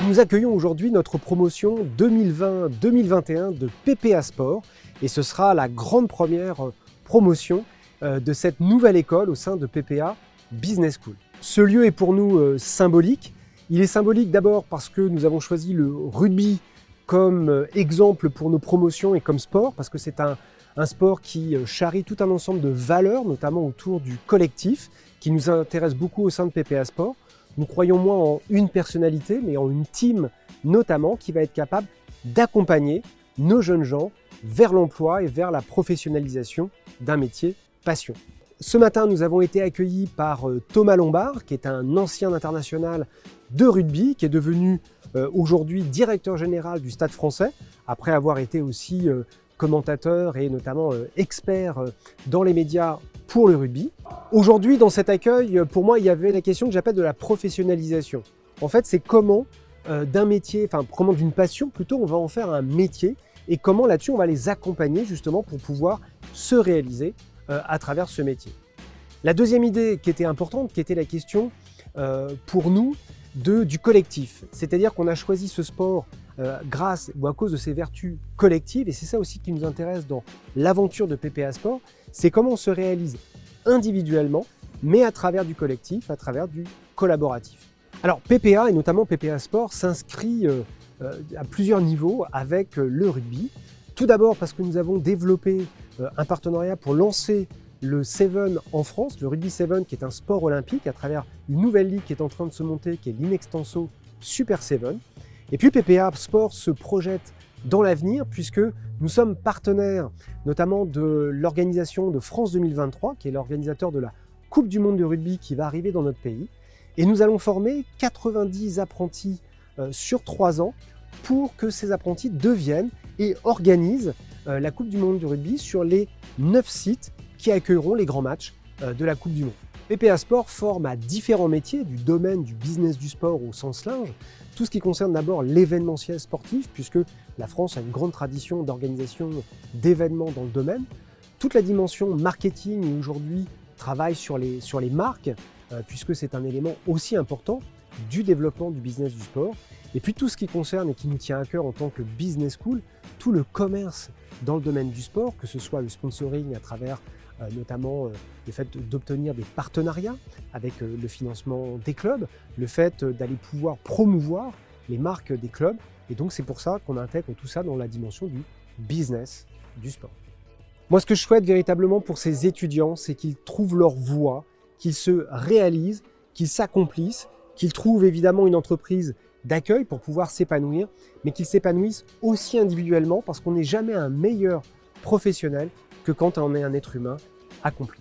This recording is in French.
Nous accueillons aujourd'hui notre promotion 2020-2021 de PPA Sport et ce sera la grande première promotion de cette nouvelle école au sein de PPA Business School. Ce lieu est pour nous symbolique. Il est symbolique d'abord parce que nous avons choisi le rugby comme exemple pour nos promotions et comme sport, parce que c'est un sport qui charrie tout un ensemble de valeurs, notamment autour du collectif, qui nous intéresse beaucoup au sein de PPA Sport. Nous croyons moins en une personnalité, mais en une team notamment qui va être capable d'accompagner nos jeunes gens vers l'emploi et vers la professionnalisation d'un métier passion. Ce matin, nous avons été accueillis par Thomas Lombard, qui est un ancien international de rugby, qui est devenu aujourd'hui directeur général du Stade Français, après avoir été aussi commentateur et notamment expert dans les médias pour le rugby. Aujourd'hui, dans cet accueil, pour moi, il y avait la question que j'appelle de la professionnalisation. En fait, c'est comment d'un métier, enfin comment d'une passion plutôt, on va en faire un métier et comment là-dessus on va les accompagner justement pour pouvoir se réaliser à travers ce métier. La deuxième idée qui était importante, qui était la question pour nous du collectif. C'est-à-dire qu'on a choisi ce sport grâce ou à cause de ses vertus collectives, et c'est ça aussi qui nous intéresse dans l'aventure de PPA Sport, c'est comment on se réalise individuellement, mais à travers du collectif, à travers du collaboratif. Alors PPA, et notamment PPA Sport, s'inscrit à plusieurs niveaux avec le rugby. Tout d'abord parce que nous avons développé un partenariat pour lancer le Seven en France, le Rugby Seven qui est un sport olympique à travers une nouvelle ligue qui est en train de se monter, qui est l'Inextenso Super Seven. Et puis PPA Sport se projette dans l'avenir puisque nous sommes partenaires notamment de l'organisation de France 2023 qui est l'organisateur de la Coupe du Monde de rugby qui va arriver dans notre pays. Et nous allons former 90 apprentis sur 3 ans pour que ces apprentis deviennent et organisent la Coupe du Monde du rugby sur les 9 sites qui accueilleront les grands matchs de la Coupe du Monde. PPA Sport forme à différents métiers du domaine du business du sport au sens large, tout ce qui concerne d'abord l'événementiel sportif, puisque la France a une grande tradition d'organisation d'événements dans le domaine. Toute la dimension marketing et aujourd'hui travaille sur les marques, puisque c'est un élément aussi important du développement du business du sport. Et puis tout ce qui concerne et qui nous tient à cœur en tant que business school, tout le commerce dans le domaine du sport, que ce soit le sponsoring à travers notamment le fait d'obtenir des partenariats avec le financement des clubs, le fait d'aller pouvoir promouvoir les marques des clubs. Et donc c'est pour ça qu'on intègre tout ça dans la dimension du business du sport. Moi, ce que je souhaite véritablement pour ces étudiants, c'est qu'ils trouvent leur voie, qu'ils se réalisent, qu'ils s'accomplissent, qu'ils trouvent évidemment une entreprise d'accueil pour pouvoir s'épanouir, mais qu'ils s'épanouissent aussi individuellement parce qu'on n'est jamais un meilleur professionnel que quand on est un être humain accompli.